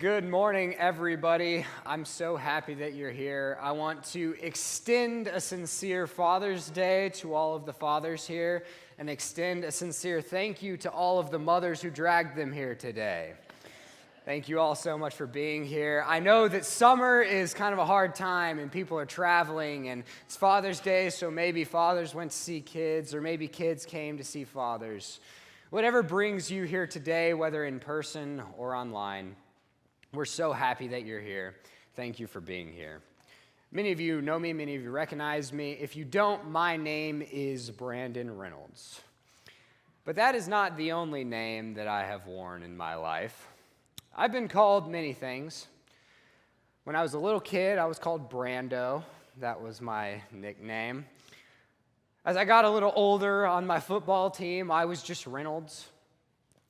Good morning, everybody. I'm so happy that you're here. I want to extend a sincere Father's Day to all of the fathers here and extend a sincere thank you to all of the mothers who dragged them here today. Thank you all so much for being here. I know that summer is kind of a hard time and people are traveling and it's Father's Day, so maybe fathers went to see kids or maybe kids came to see fathers. Whatever brings you here today, whether in person or online, we're so happy that you're here. Thank you for being here. Many of you know me, many of you recognize me. If you don't, my name is Brandon Reynolds. But that is not the only name that I have worn in my life. I've been called many things. When I was a little kid, I was called Brando. That was my nickname. As I got a little older on my football team, I was just Reynolds.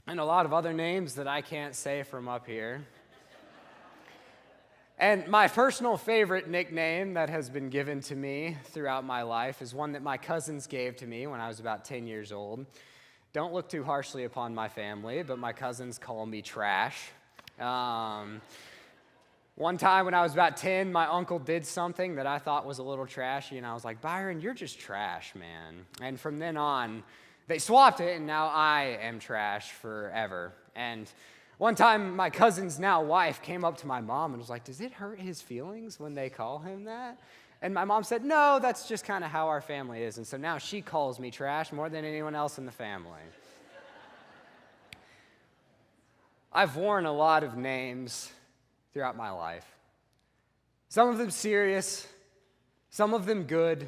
And a lot of other names that I can't say from up here. And my personal favorite nickname that has been given to me throughout my life is one that my cousins gave to me when I was about 10 years old. Don't look too harshly upon my family, but my cousins call me Trash. One time when I was about 10, my uncle did something that I thought was a little trashy, and I was like, Byron, you're just trash, man. And from then on, they swapped it, and now I am Trash forever. And one time, my cousin's now wife came up to my mom and was like, does it hurt his feelings when they call him that? And my mom said, no, that's just kind of how our family is. And so now she calls me Trash more than anyone else in the family. I've worn a lot of names throughout my life. Some of them serious, some of them good,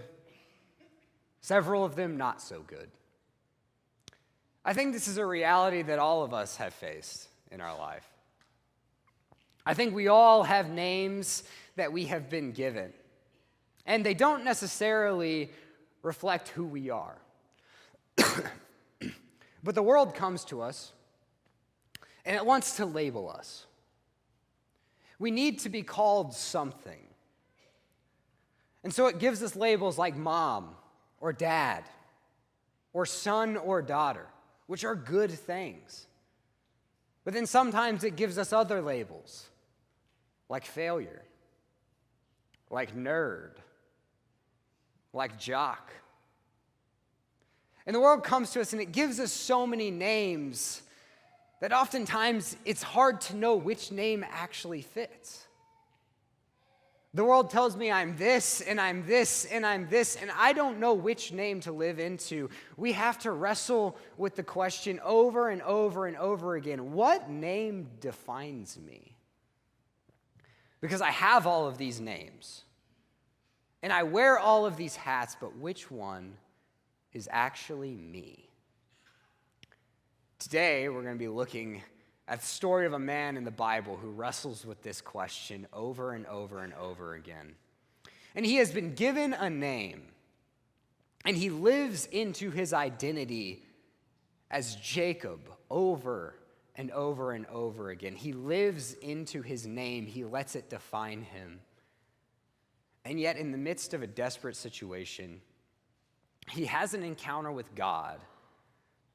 several of them not so good. I think this is a reality that all of us have faced in our life. I think we all have names that we have been given, and they don't necessarily reflect who we are. But the world comes to us, and it wants to label us. We need to be called something. And so it gives us labels like mom or dad or son or daughter, which are good things. But then sometimes it gives us other labels, like failure, like nerd, like jock. And the world comes to us and it gives us so many names that oftentimes it's hard to know which name actually fits. The world tells me I'm this, and I'm this, and I'm this, and I don't know which name to live into. We have to wrestle with the question over and over and over again, what name defines me? Because I have all of these names, and I wear all of these hats, but which one is actually me? Today, we're going to be looking at the story of a man in the Bible who wrestles with this question over and over and over again. And he has been given a name, and he lives into his identity as Jacob over and over and over again. He lives into his name. He lets it define him. And yet, in the midst of a desperate situation, he has an encounter with God,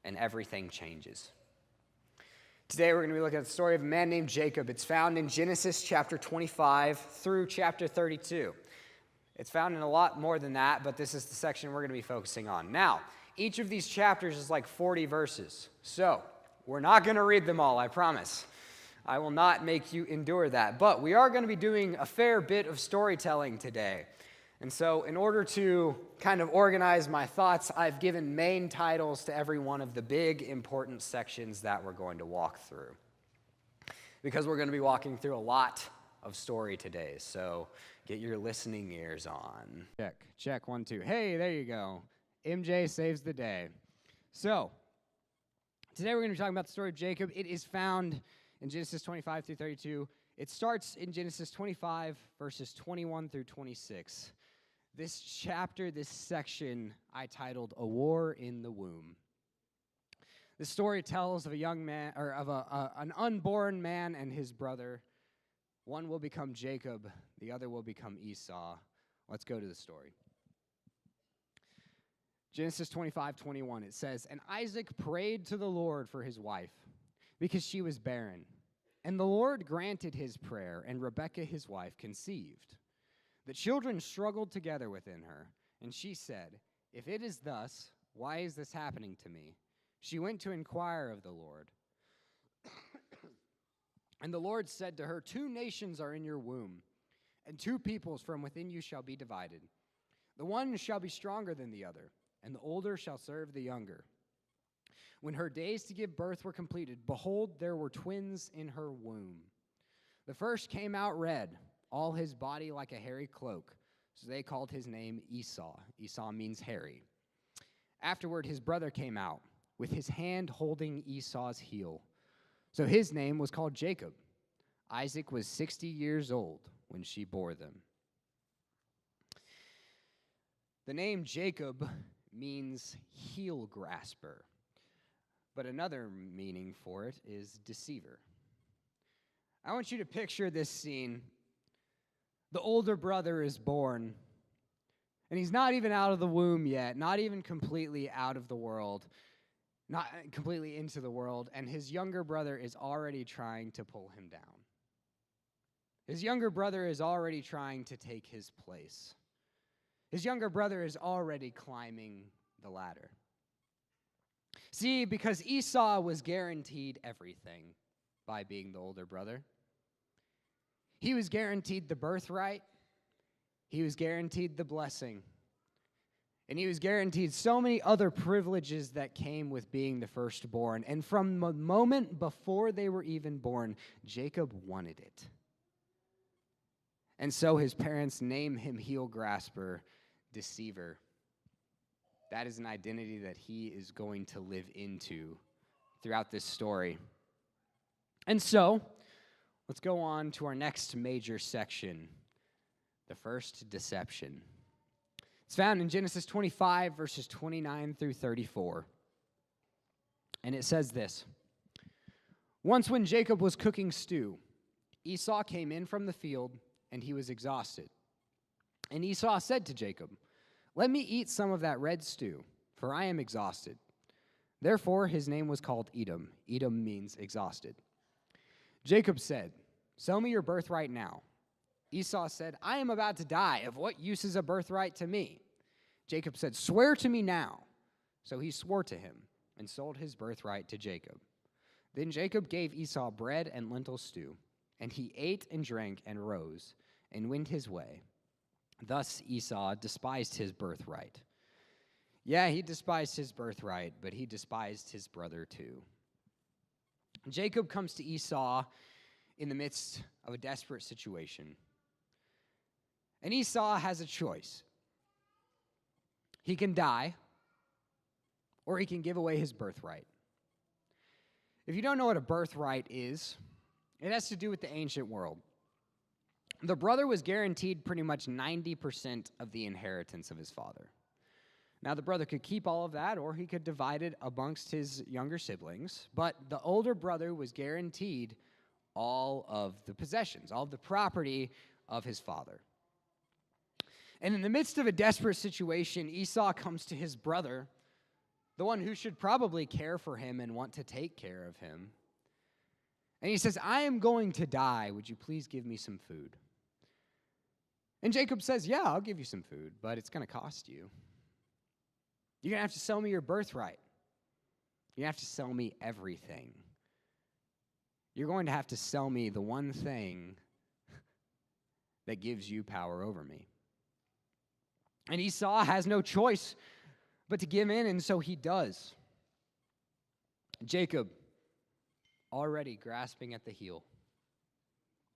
and everything changes. Today we're going to be looking at the story of a man named Jacob. It's found in Genesis chapter 25 through chapter 32. It's found in a lot more than that, but this is the section we're going to be focusing on. Now, each of these chapters is like 40 verses, so we're not going to read them all, I promise. I will not make you endure that, but we are going to be doing a fair bit of storytelling today. And so in order to kind of organize my thoughts, I've given main titles to every one of the big, important sections that we're going to walk through. Because we're going to be walking through a lot of story today, so get your listening ears on. Check, 1, 2. Hey, there you go. MJ saves the day. So, today we're going to be talking about the story of Jacob. It is found in Genesis 25 through 32. It starts in Genesis 25, verses 21 through 26. This chapter, this section, I titled "A War in the Womb." The story tells of a young man, or of an unborn man and his brother. One will become Jacob, the other will become Esau. Let's go to the story. Genesis 25:21. It says, "And Isaac prayed to the Lord for his wife, because she was barren. And the Lord granted his prayer, and Rebekah his wife conceived. The children struggled together within her, and she said, "If it is thus, why is this happening to me?" She went to inquire of the Lord. And the Lord said to her, "Two nations are in your womb, and two peoples from within you shall be divided. The one shall be stronger than the other, and the older shall serve the younger." When her days to give birth were completed, behold, there were twins in her womb. The first came out red, all his body like a hairy cloak. So they called his name Esau. Esau means hairy. Afterward, his brother came out, with his hand holding Esau's heel. So his name was called Jacob. Isaac was 60 years old when she bore them. The name Jacob means heel grasper, but another meaning for it is deceiver. I want you to picture this scene. The older brother is born, and he's not even out of the womb yet, not even completely out of the world, not completely into the world, and his younger brother is already trying to pull him down. His younger brother is already trying to take his place. His younger brother is already climbing the ladder. See, because Esau was guaranteed everything by being the older brother. He was guaranteed the birthright. He was guaranteed the blessing. And he was guaranteed so many other privileges that came with being the firstborn. And from the moment before they were even born, Jacob wanted it. And so his parents name him heel grasper, deceiver. That is an identity that he is going to live into throughout this story. And so, let's go on to our next major section, the first deception. It's found in Genesis 25, verses 29 through 34. And it says this: "Once when Jacob was cooking stew, Esau came in from the field, and he was exhausted. And Esau said to Jacob, 'Let me eat some of that red stew, for I am exhausted.' Therefore his name was called Edom. Edom means exhausted. Jacob said, 'Sell me your birthright now.' Esau said, 'I am about to die. Of what use is a birthright to me?' Jacob said, 'Swear to me now.' So he swore to him and sold his birthright to Jacob. Then Jacob gave Esau bread and lentil stew, and he ate and drank and rose and went his way. Thus Esau despised his birthright." Yeah, he despised his birthright, but he despised his brother too. Jacob comes to Esau in the midst of a desperate situation. And Esau has a choice. He can die, or he can give away his birthright. If you don't know what a birthright is, it has to do with the ancient world. The brother was guaranteed pretty much 90% of the inheritance of his father. Now, the brother could keep all of that, or he could divide it amongst his younger siblings, but the older brother was guaranteed all of the possessions, all of the property of his father. And in the midst of a desperate situation, Esau comes to his brother, the one who should probably care for him and want to take care of him. And he says, "I am going to die. Would you please give me some food?" And Jacob says, "Yeah, I'll give you some food, but it's going to cost you. You're going to have to sell me your birthright. You have to sell me everything. You're going to have to sell me the one thing that gives you power over me." And Esau has no choice but to give in, and so he does. Jacob, already grasping at the heel,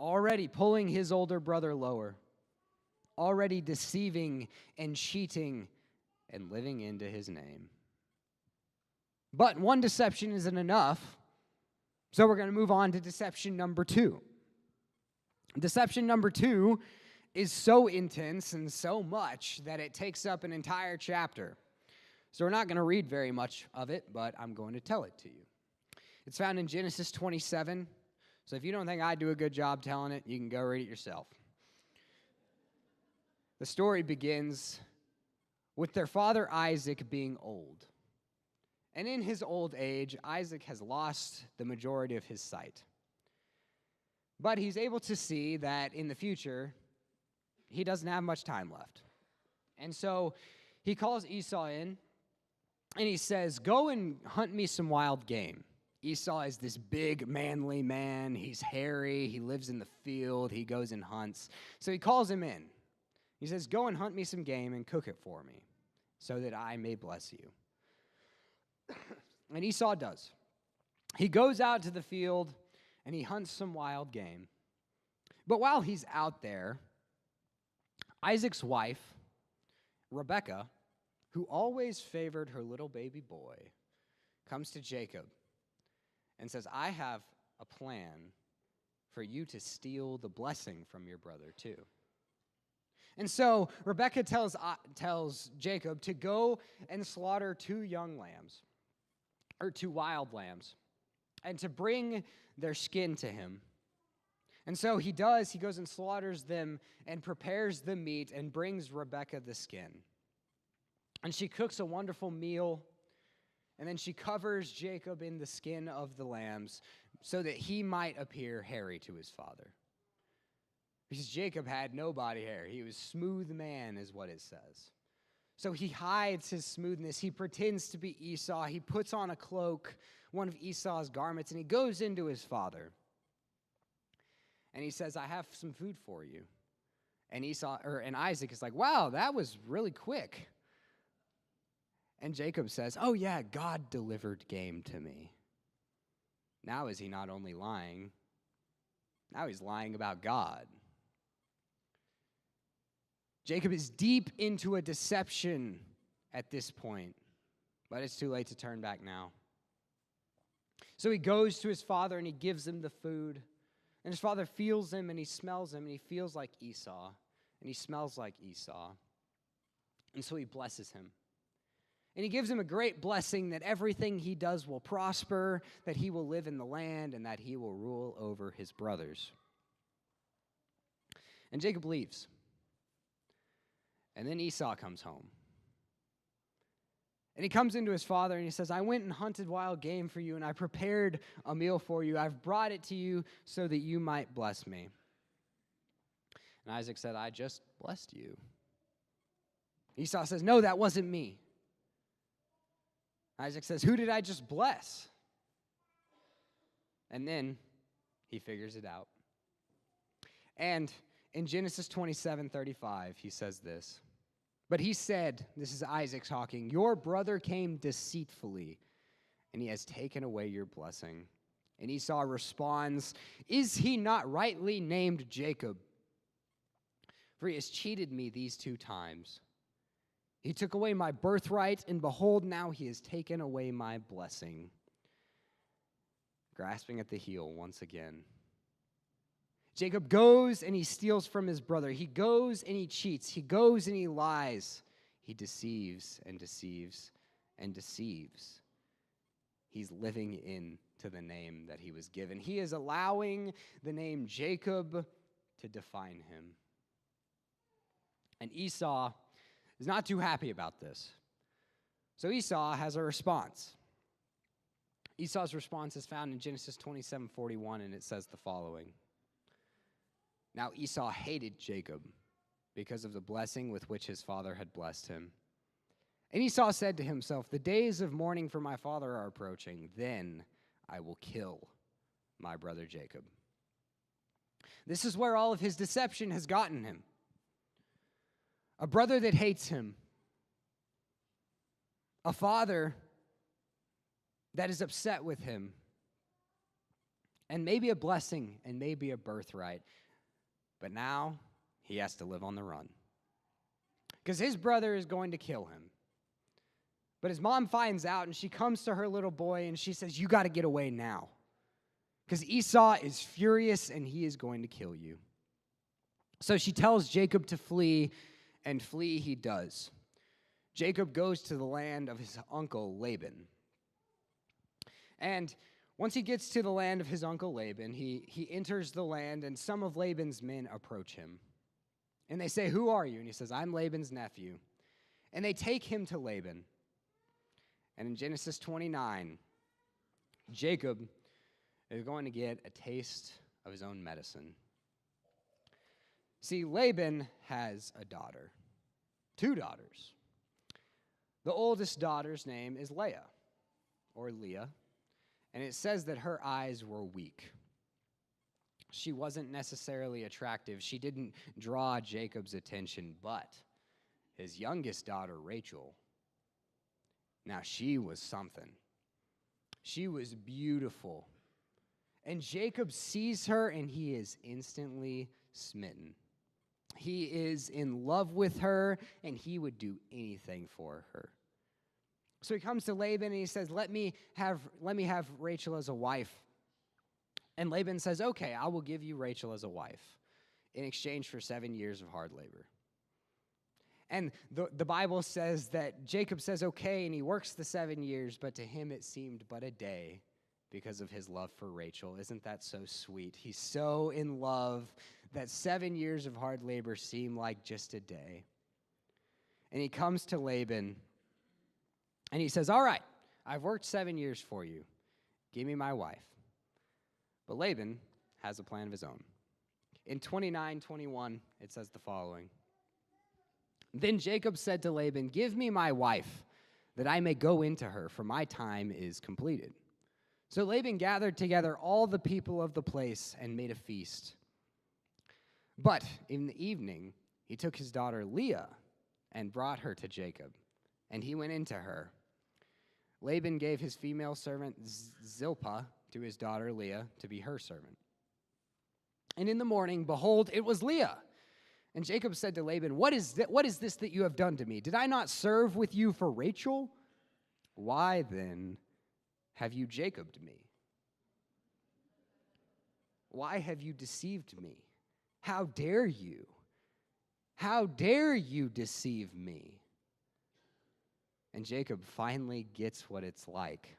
already pulling his older brother lower, already deceiving and cheating and living into his name. But one deception isn't enough, so we're going to move on to deception number 2. Deception number 2 is so intense and so much that it takes up an entire chapter. So we're not going to read very much of it, but I'm going to tell it to you. It's found in Genesis 27. So if you don't think I do a good job telling it, you can go read it yourself. The story begins with their father Isaac being old. And in his old age, Isaac has lost the majority of his sight. But he's able to see that in the future, he doesn't have much time left. And so he calls Esau in, and he says, go and hunt me some wild game. Esau is this big, manly man. He's hairy. He lives in the field. He goes and hunts. So he calls him in. He says, go and hunt me some game and cook it for me so that I may bless you. And Esau does. He goes out to the field, and he hunts some wild game. But while he's out there, Isaac's wife, Rebekah, who always favored her little baby boy, comes to Jacob and says, I have a plan for you to steal the blessing from your brother too. And so Rebekah tells Jacob to go and slaughter 2 young lambs, or 2 wild lambs, and to bring their skin to him. And so he does. He goes and slaughters them and prepares the meat and brings Rebekah the skin. And she cooks a wonderful meal, and then she covers Jacob in the skin of the lambs so that he might appear hairy to his father. Because Jacob had no body hair. He was smooth man, is what it says. So he hides his smoothness. He pretends to be Esau. He puts on a cloak, one of Esau's garments, and he goes into his father. And he says, I have some food for you. And Isaac is like, wow, that was really quick. And Jacob says, oh yeah, God delivered game to me. Now is he not only lying, now he's lying about God. Jacob is deep into a deception at this point, but it's too late to turn back now. So he goes to his father and he gives him the food. And his father feels him and he smells him and he feels like Esau and he smells like Esau. And so he blesses him. And he gives him a great blessing that everything he does will prosper, that he will live in the land, and that he will rule over his brothers. And Jacob leaves. And then Esau comes home. And he comes into his father and he says, I went and hunted wild game for you, and I prepared a meal for you. I've brought it to you so that you might bless me. And Isaac said, I just blessed you. Esau says, no, that wasn't me. Isaac says, who did I just bless? And then he figures it out. And in Genesis 27:35, he says this. But he said, this is Isaac talking, your brother came deceitfully, and he has taken away your blessing. And Esau responds, is he not rightly named Jacob? For he has cheated me these 2 times. He took away my birthright, and behold, now he has taken away my blessing. Grasping at the heel once again. Jacob goes and he steals from his brother. He goes and he cheats. He goes and he lies. He deceives and deceives and deceives. He's living into the name that he was given. He is allowing the name Jacob to define him. And Esau is not too happy about this. So Esau has a response. Esau's response is found in Genesis 27:41, and it says the following. Now Esau hated Jacob because of the blessing with which his father had blessed him. And Esau said to himself, the days of mourning for my father are approaching. Then I will kill my brother Jacob. This is where all of his deception has gotten him. A brother that hates him. A father that is upset with him. And maybe a blessing and maybe a birthright. But now he has to live on the run. Because his brother is going to kill him. But his mom finds out and she comes to her little boy and she says, you got to get away now. Because Esau is furious and he is going to kill you. So she tells Jacob to flee, and flee he does. Jacob goes to the land of his uncle Laban. And once he gets to the land of his uncle Laban, he enters the land, and some of Laban's men approach him. And they say, who are you? And he says, I'm Laban's nephew. And they take him to Laban. And in Genesis 29, Jacob is going to get a taste of his own medicine. See, Laban has a daughter, 2 daughters. The oldest daughter's name is Leah, or Leah, and it says that her eyes were weak. She wasn't necessarily attractive. She didn't draw Jacob's attention, but his youngest daughter, Rachel, now she was something. She was beautiful. And Jacob sees her, and he is instantly smitten. He is in love with her, and he would do anything for her. So he comes to Laban, and he says, let me have Rachel as a wife. And Laban says, okay, I will give you Rachel as a wife in exchange for 7 years of hard labor. And the Bible says that Jacob says, okay, and he works the 7 years, but to him it seemed but a day because of his love for Rachel. Isn't that so sweet? He's so in love that 7 years of hard labor seem like just a day. And he comes to Laban, and he says, all right, I've worked 7 years for you. Give me my wife. But Laban has a plan of his own. In 29:21, it says the following. Then Jacob said to Laban, give me my wife, that I may go into her, for my time is completed. So Laban gathered together all the people of the place and made a feast. But in the evening, he took his daughter Leah and brought her to Jacob, and he went into her. Laban gave his female servant Zilpah to his daughter Leah to be her servant. And in the morning, behold, it was Leah. And Jacob said to Laban, what is this that you have done to me? Did I not serve with you for Rachel? Why then have you Jacobed me? Why have you deceived me? How dare you? How dare you deceive me? And Jacob finally gets what it's like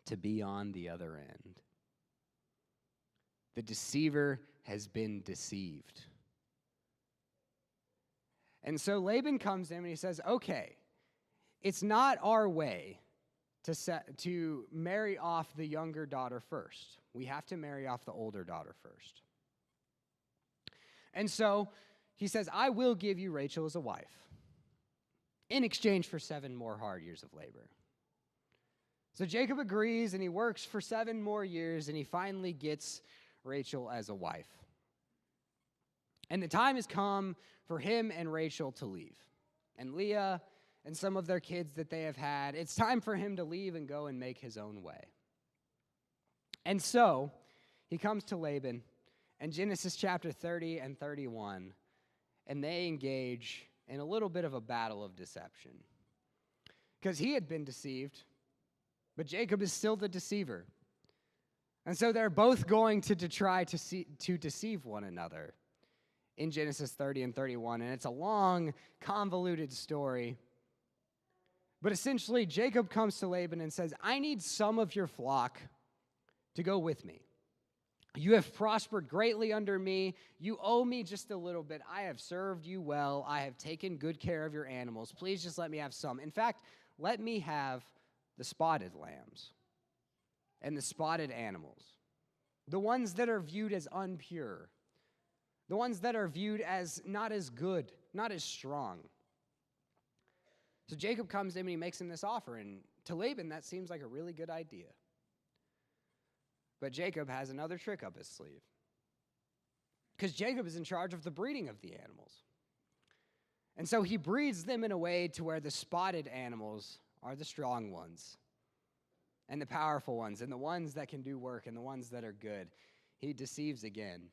to be on the other end. The deceiver has been deceived. And so Laban comes in and he says, okay, it's not our way to marry off the younger daughter first. We have to marry off the older daughter first. And so he says, I will give you Rachel as a wife in exchange for 7 more hard years of labor. So Jacob agrees, and he works for 7 more years, and he finally gets Rachel as a wife. And the time has come for him and Rachel to leave. And Leah and some of their kids that they have had, it's time for him to leave and go and make his own way. And so he comes to Laban in Genesis chapter 30 and 31, and they engage in a little bit of a battle of deception. Because he had been deceived, but Jacob is still the deceiver. And so they're both going to try to deceive one another in Genesis 30 and 31. And it's a long, convoluted story. But essentially, Jacob comes to Laban and says, I need some of your flock to go with me. You have prospered greatly under me. You owe me just a little bit. I have served you well. I have taken good care of your animals. Please just let me have some. In fact, let me have the spotted lambs and the spotted animals, the ones that are viewed as impure, the ones that are viewed as not as good, not as strong. So Jacob comes to him and he makes him this offer, and to Laban that seems like a really good idea. But Jacob has another trick up his sleeve, because Jacob is in charge of the breeding of the animals. And so he breeds them in a way to where the spotted animals are the strong ones and the powerful ones and the ones that can do work and the ones that are good. He deceives again.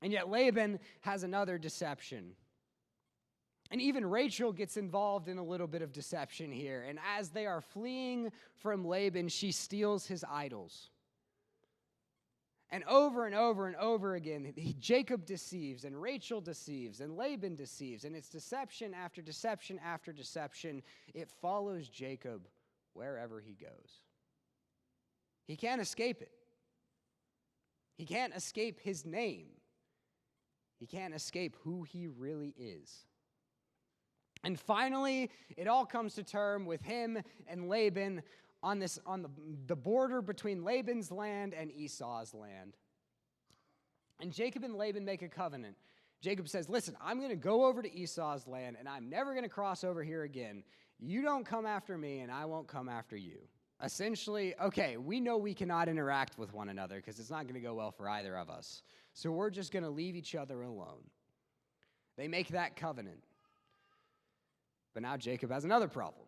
And yet Laban has another deception. And even Rachel gets involved in a little bit of deception here. And as they are fleeing from Laban, she steals his idols. And over and over again, Jacob deceives, and Rachel deceives, and Laban deceives. And it's deception after deception after deception. It follows Jacob wherever he goes. He can't escape it. He can't escape his name. He can't escape who he really is. And finally, it all comes to term with him and Laban on the border between Laban's land and Esau's land. And Jacob and Laban make a covenant. Jacob says, listen, I'm going to go over to Esau's land, and I'm never going to cross over here again. You don't come after me, and I won't come after you. Essentially, okay, we know we cannot interact with one another because it's not going to go well for either of us. So we're just going to leave each other alone. They make that covenant. But now Jacob has another problem.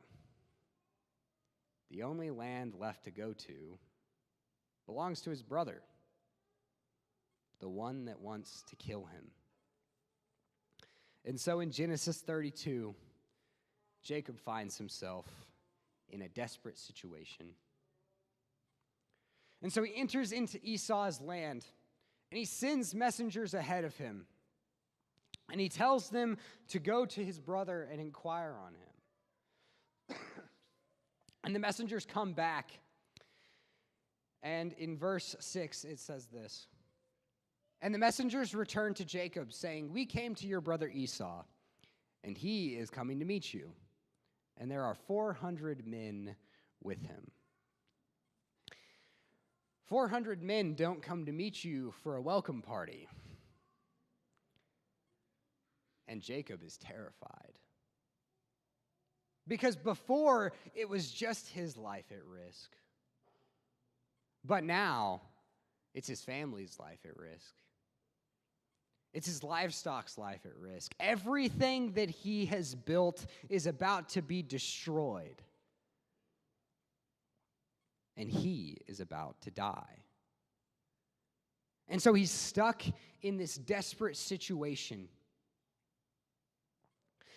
The only land left to go to belongs to his brother, the one that wants to kill him. And so in Genesis 32, Jacob finds himself in a desperate situation. And so he enters into Esau's land, and he sends messengers ahead of him. And he tells them to go to his brother and inquire on him. And the messengers come back. And in verse 6, it says this. And the messengers returned to Jacob, saying, we came to your brother Esau, and he is coming to meet you. And there are 400 men with him. 400 men don't come to meet you for a welcome party. And Jacob is terrified. Because before, it was just his life at risk. But now, it's his family's life at risk. It's his livestock's life at risk. Everything that he has built is about to be destroyed. And he is about to die. And so he's stuck in this desperate situation.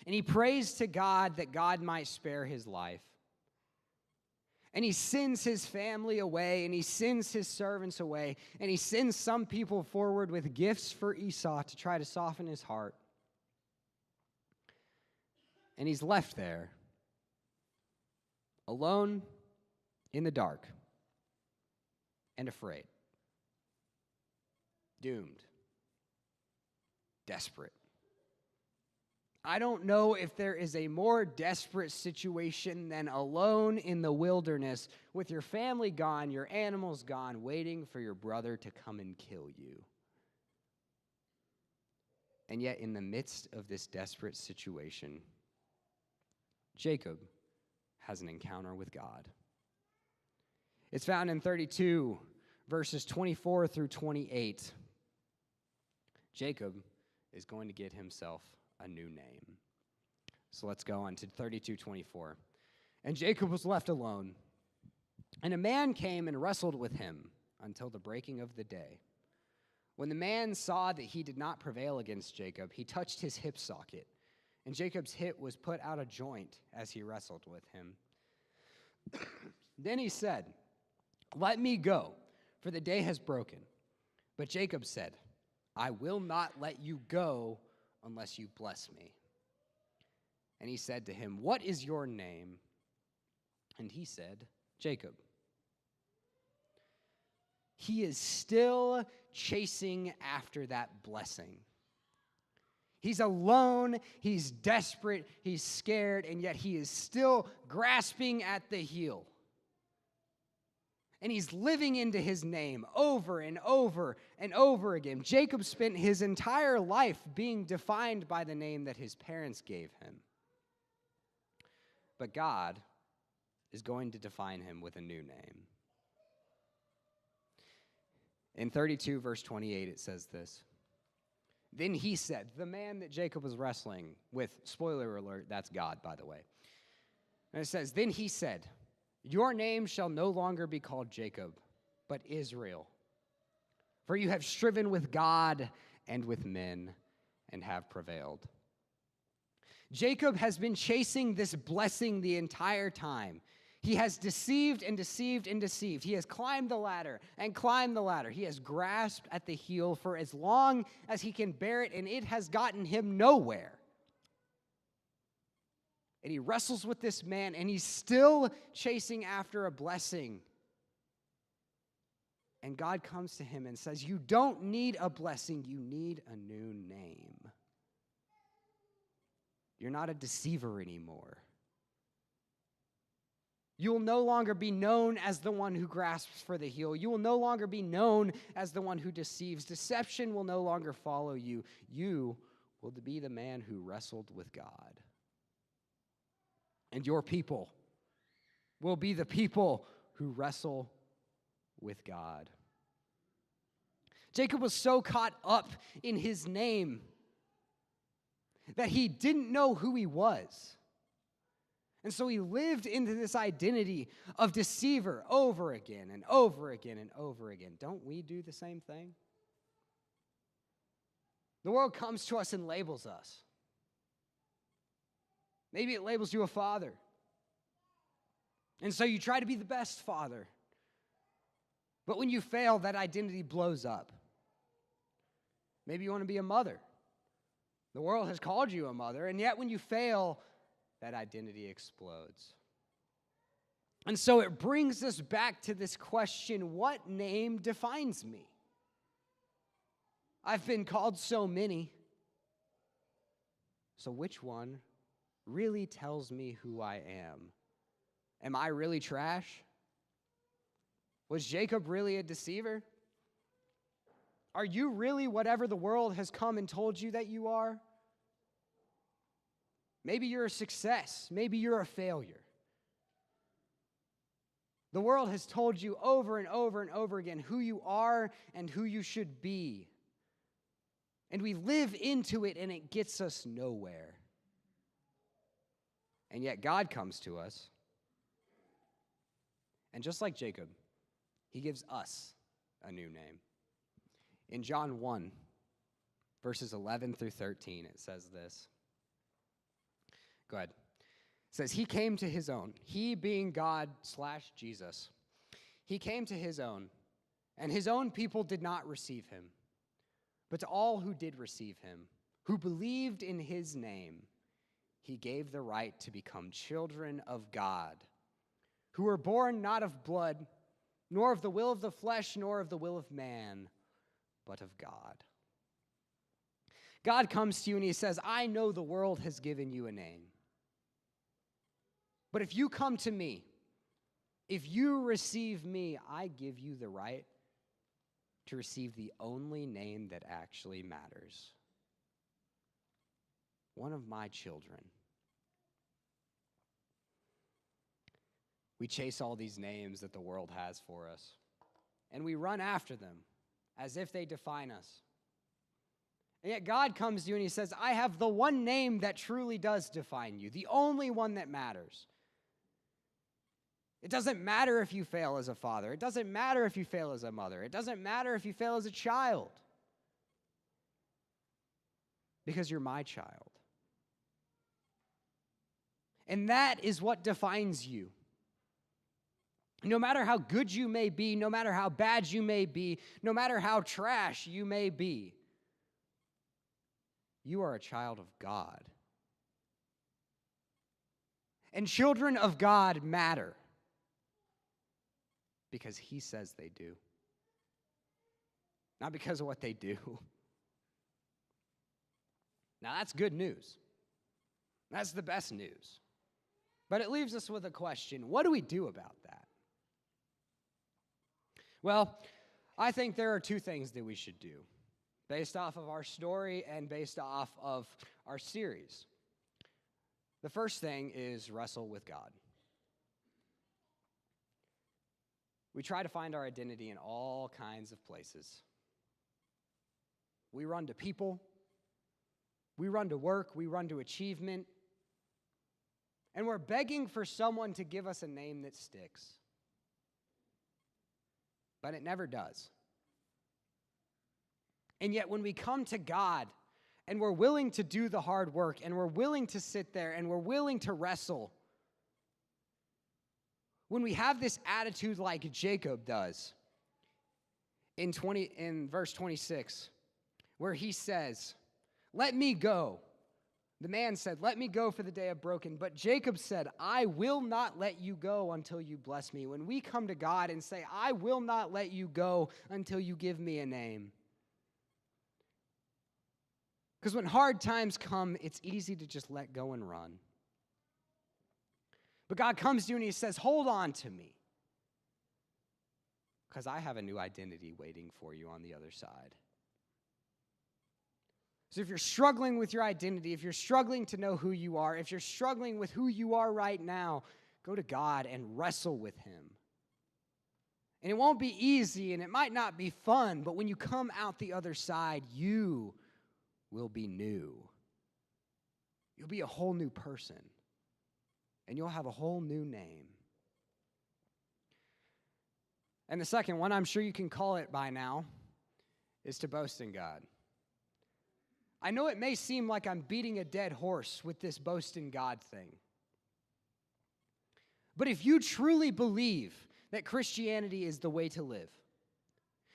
And he prays to God that God might spare his life. And he sends his family away, and he sends his servants away, and he sends some people forward with gifts for Esau to try to soften his heart. And he's left there, alone in the dark, and afraid, doomed, desperate. I don't know if there is a more desperate situation than alone in the wilderness with your family gone, your animals gone, waiting for your brother to come and kill you. And yet, in the midst of this desperate situation, Jacob has an encounter with God. It's found in 32, verses 24 through 28. Jacob is going to get himself a new name. So let's go on to 32:24. And Jacob was left alone, and a man came and wrestled with him until the breaking of the day. When the man saw that he did not prevail against Jacob, he touched his hip socket, and Jacob's hip was put out of joint as he wrestled with him. Then he said, let me go, for the day has broken. But Jacob said, I will not let you go unless you bless me. And he said to him, what is your name? And he said, Jacob. He is still chasing after that blessing. He's alone, he's desperate, he's scared, and yet he is still grasping at the heel. And he's living into his name over and over and over again. Jacob spent his entire life being defined by the name that his parents gave him. But God is going to define him with a new name. In 32, verse 28, it says this. Then he said, the man that Jacob was wrestling with, spoiler alert, that's God, by the way. And it says, then he said, your name shall no longer be called Jacob, but Israel. For you have striven with God and with men and have prevailed. Jacob has been chasing this blessing the entire time. He has deceived and deceived and deceived. He has climbed the ladder and climbed the ladder. He has grasped at the heel for as long as he can bear it, and it has gotten him nowhere. And he wrestles with this man, and he's still chasing after a blessing. And God comes to him and says, you don't need a blessing, you need a new name. You're not a deceiver anymore. You will no longer be known as the one who grasps for the heel. You will no longer be known as the one who deceives. Deception will no longer follow you. You will be the man who wrestled with God. And your people will be the people who wrestle with God. Jacob was so caught up in his name that he didn't know who he was. And so he lived into this identity of deceiver over again and over again and over again. Don't we do the same thing? The world comes to us and labels us. Maybe it labels you a father. And so you try to be the best father. But when you fail, that identity blows up. Maybe you want to be a mother. The world has called you a mother, and yet when you fail, that identity explodes. And so it brings us back to this question, what name defines me? I've been called so many. So which one really tells me who I am? Am I really trash? Was Jacob really a deceiver? Are you really whatever the world has come and told you that you are? Maybe you're a success. Maybe you're a failure. The world has told you over and over and over again who you are and who you should be. And we live into it and it gets us nowhere. And yet God comes to us. And just like Jacob, he gives us a new name. In John 1, verses 11 through 13, it says this. Go ahead. It says, he came to his own. He being God/Jesus. He came to his own, and his own people did not receive him. But to all who did receive him, who believed in his name, he gave the right to become children of God, who were born not of blood, nor of the will of the flesh, nor of the will of man, but of God. God comes to you and he says, I know the world has given you a name. But if you come to me, if you receive me, I give you the right to receive the only name that actually matters. One of my children. We chase all these names that the world has for us, and we run after them as if they define us. And yet God comes to you and he says, I have the one name that truly does define you, the only one that matters. It doesn't matter if you fail as a father. It doesn't matter if you fail as a mother. It doesn't matter if you fail as a child. Because you're my child. And that is what defines you. No matter how good you may be, no matter how bad you may be, no matter how trash you may be, you are a child of God. And children of God matter because he says they do. Not because of what they do. Now, that's good news. That's the best news. But it leaves us with a question. What do we do about that? Well, I think there are two things that we should do based off of our story and based off of our series. The first thing is wrestle with God. We try to find our identity in all kinds of places. We run to people. We run to work. We run to achievement. And we're begging for someone to give us a name that sticks. But it never does. And yet when we come to God and we're willing to do the hard work and we're willing to sit there and we're willing to wrestle, when we have this attitude like Jacob does in verse 26, where he says, let me go. The man said, let me go for the day of broken. But Jacob said, I will not let you go until you bless me. When we come to God and say, I will not let you go until you give me a name. Because when hard times come, it's easy to just let go and run. But God comes to you and he says, hold on to me, because I have a new identity waiting for you on the other side. So if you're struggling with your identity, if you're struggling to know who you are, if you're struggling with who you are right now, go to God and wrestle with him. And it won't be easy and it might not be fun, but when you come out the other side, you will be new. You'll be a whole new person. And you'll have a whole new name. And the second one, I'm sure you can call it by now, is to boast in God. I know it may seem like I'm beating a dead horse with this boast in God thing. But if you truly believe that Christianity is the way to live,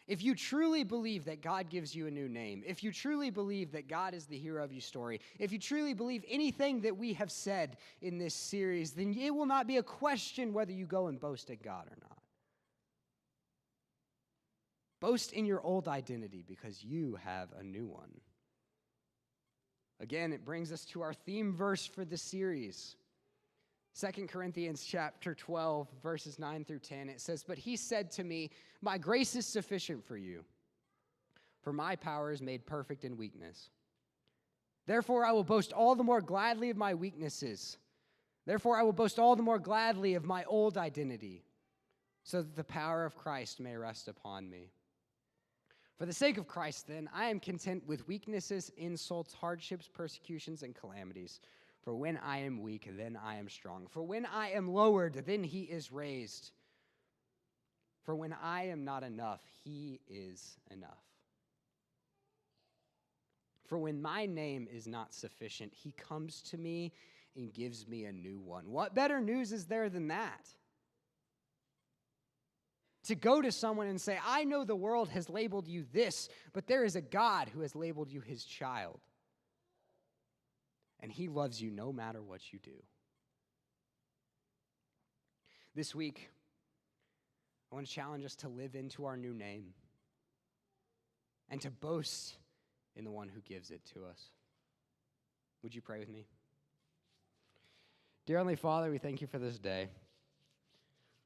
if you truly believe that God gives you a new name, if you truly believe that God is the hero of your story, if you truly believe anything that we have said in this series, then it will not be a question whether you go and boast in God or not. Boast in your old identity because you have a new one. Again, it brings us to our theme verse for the series. 2 Corinthians chapter 12, verses 9 through 10, it says, "But he said to me, my grace is sufficient for you, for my power is made perfect in weakness. Therefore I will boast all the more gladly of my weaknesses. Therefore I will boast all the more gladly of my old identity, so that the power of Christ may rest upon me. For the sake of Christ, then, I am content with weaknesses, insults, hardships, persecutions, and calamities. For when I am weak, then I am strong. For when I am lowered, then he is raised. For when I am not enough, he is enough. For when my name is not sufficient, he comes to me and gives me a new one." What better news is there than that? To go to someone and say, I know the world has labeled you this, but there is a God who has labeled you his child. And he loves you no matter what you do. This week, I want to challenge us to live into our new name and to boast in the one who gives it to us. Would you pray with me? Dear Heavenly Father, we thank you for this day.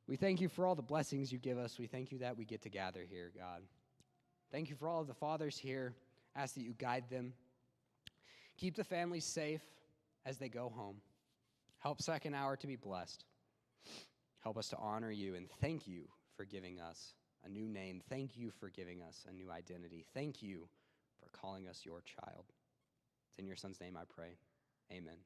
We thank you for all the blessings you give us. We thank you that we get to gather here, God. Thank you for all of the fathers here. Ask that you guide them. Keep the families safe as they go home. Help Second Hour to be blessed. Help us to honor you, and thank you for giving us a new name. Thank you for giving us a new identity. Thank you for calling us your child. It's in your Son's name I pray. Amen.